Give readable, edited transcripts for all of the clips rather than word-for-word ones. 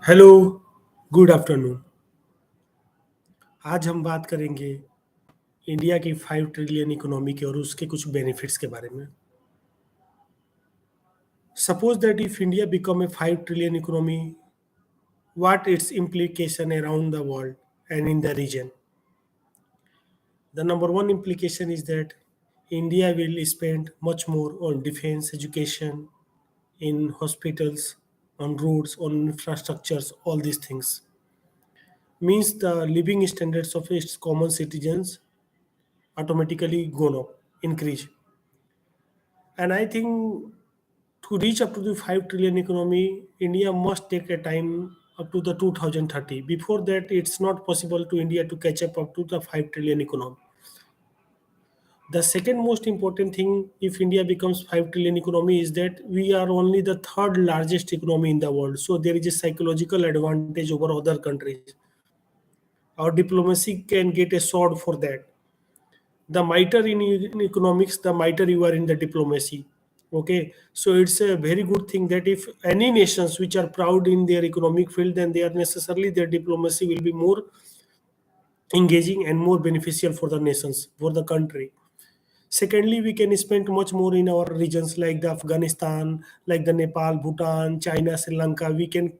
Hello, good afternoon. आज हम बात करेंगे इंडिया की 5 ट्रिलियन इकोनॉमी के और उसके कुछ बेनिफिट्स के बारे में। Suppose that if India become a 5 trillion economy, what its implication around the world and in the region. The number one implication is that India will spend much more on defense, education, in hospitals, on roads, on infrastructures, all these things. Means the living standards of its common citizens automatically gone up, increase. And I think to reach up to the 5 trillion economy, India must take a time up to the 2030. Before that, it's not possible to India to catch up to the 5 trillion economy. The second most important thing, if India becomes 5 trillion economy, is that we are only the third largest economy in the world. So there is a psychological advantage over other countries. Our diplomacy can get a sword for that. The mitre in economics, the mitre you are in the diplomacy. Okay, so it's a very good thing that if any nations which are proud in their economic field, then they are necessarily their diplomacy will be more engaging and more beneficial for the nations, for the country. Secondly, we can spend much more in our regions like the Afghanistan, like the Nepal, Bhutan, China, Sri Lanka. We can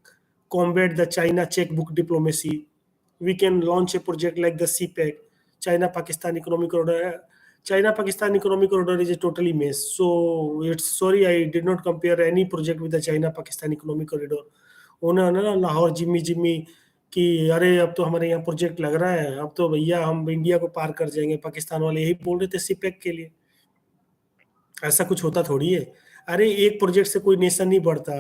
combat the China checkbook diplomacy. We can launch a project like the CPEC, China Pakistan Economic Corridor. China Pakistan Economic Corridor is a totally mess. So it's sorry I did not compare any project with the China Pakistan Economic Corridor. उन्होंने ना लाहौर जिम्मी जिम्मी कि अरे अब तो हमारे यहाँ project लग रहा है, अब तो भैया हम इंडिया को पार कर जाएंगे, पाकिस्तान वाले यही बोल रहे थे सीपेक के लिए। ऐसा कुछ होता थोड़ी है। अरे एक प्रोजेक्ट से कोई नेशन नहीं बढ़ता।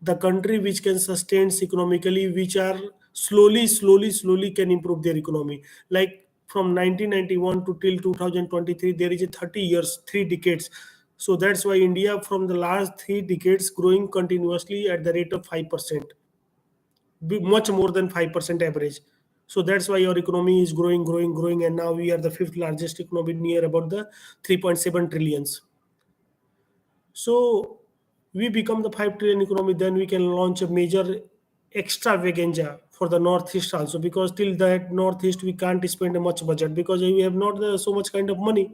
The country which can sustain economically which are slowly can improve their economy. Like from 1991 to till 2023, there is a 30 years, 3 decades. So that's why India from the last 3 decades growing continuously at the rate of 5%, much more than 5% average. So that's why our economy is growing, and now we are the fifth largest economy, near about the 3.7 trillions. So we become the 5 trillion economy, then we can launch a major extravaganza for the northeast also, because till that northeast we can't spend a much budget because we have not so much kind of money.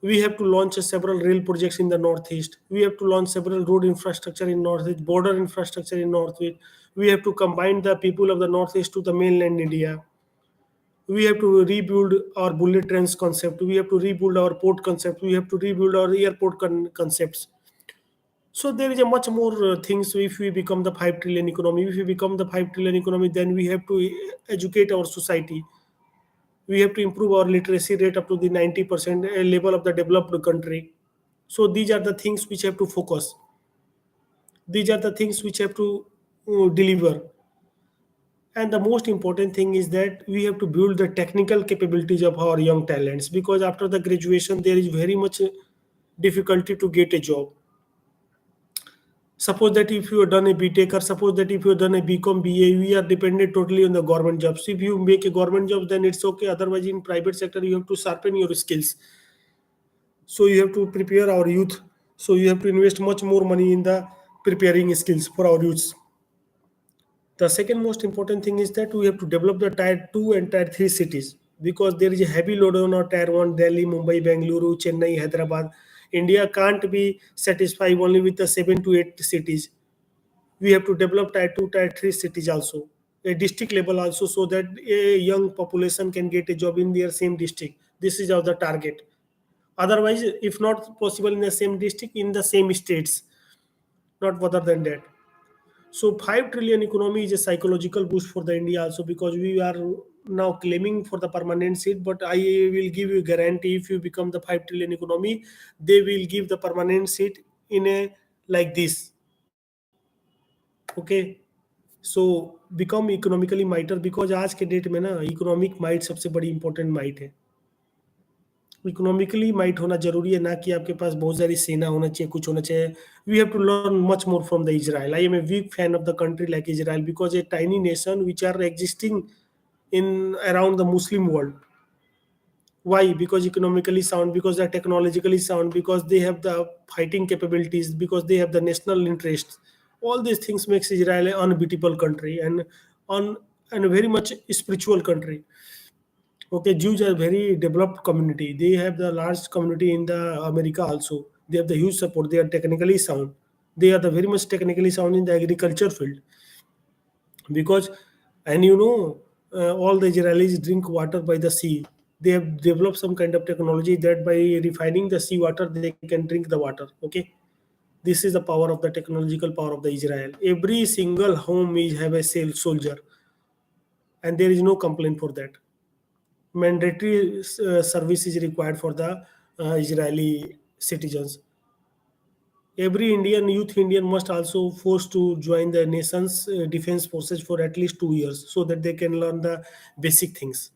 We have to launch several rail projects in the northeast. We have to launch several road infrastructure in northeast, border infrastructure in northeast. We have to combine the people of the northeast to the mainland India. We have to rebuild our bullet trains concept. We have to rebuild our port concept. We have to rebuild our airport concepts. So there is a much more things. So if we become the 5 trillion economy, if we become the 5 trillion economy, then we have to educate our society. We have to improve our literacy rate up to the 90% level of the developed country. So these are the things which have to focus. These are the things which have to deliver. And the most important thing is that we have to build the technical capabilities of our young talents, because after the graduation there is very much difficulty to get a job. Suppose that if you have done a BTech, or suppose that if you have done a BCom, BA, we are dependent totally on the government jobs. If you make a government job, then it's okay. Otherwise, in private sector, you have to sharpen your skills. So you have to prepare our youth. So you have to invest much more money in the preparing skills for our youths. The second most important thing is that we have to develop the tier 2 and tier 3 cities, because there is a heavy load on our tier 1, Delhi, Mumbai, Bengaluru, Chennai, Hyderabad. India can't be satisfied only with the 7 to 8 cities. We have to develop tier 2, tier 3 cities also, a district level also, so that a young population can get a job in their same district. This is our the target. Otherwise, if not possible in the same district, in the same states, not further than that. So 5 trillion economy is a psychological boost for the India also, because we are now claiming for the permanent seat, but I will give you guarantee, if you become the 5 trillion economy, they will give the permanent seat in a like this. Okay. So become economically माइटर, because आज के date में ना economic might सबसे बड़ी important might है। Economically might होना जरूरी है, ना कि आपके पास बहुत सारी सेना होना चाहिए, कुछ होना चाहिए। We have to learn much more from the Israel. I am a big fan of the country like Israel, because a tiny nation which are existing in around the Muslim world. Why? Because economically sound, because they are technologically sound, because they have the fighting capabilities, because they have the national interests. All these things makes Israel an unbeatable country on and a very much spiritual country. Okay, Jews are very developed community. They have the large community in the America also. They have the huge support. They are technically sound. They are the very much technically sound in the agriculture field because, and all the Israelis drink water by the sea. They have developed some kind of technology that by refining the sea water they can drink the water. Okay, this is the power of the technological power of the Israel. Every single home is have a soldier, and there is no complaint for that. Mandatory service is required for the Israeli citizens. Every Indian youth Indian must also forced to join the nation's defense forces for at least 2 years so that they can learn the basic things.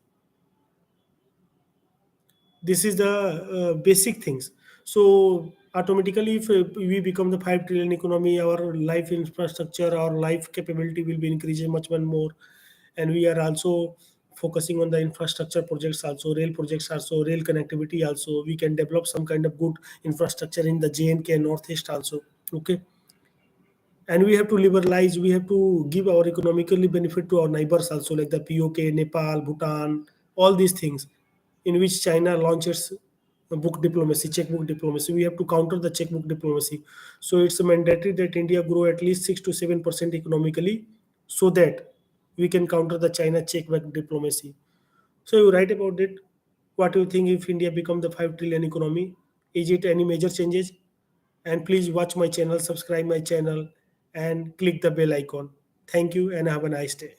This is the basic things. So automatically, if we become the 5 trillion economy, our life infrastructure, our life capability will be increasing much more, and we are also focusing on the infrastructure projects, also rail projects, also rail connectivity. Also, we can develop some kind of good infrastructure in the JNK and Northeast also. Okay, and we have to liberalize. We have to give our economically benefit to our neighbors also, like the POK, Nepal, Bhutan, all these things, in which China launches book diplomacy, checkbook diplomacy. We have to counter the checkbook diplomacy. So it's mandatory that India grow at least 6 to 7% economically, so that we can counter the China checkbook diplomacy. So you write about it. What do you think if India become the 5 trillion economy? Is it any major changes? And please watch my channel, subscribe my channel, and click the bell icon. Thank you and have a nice day.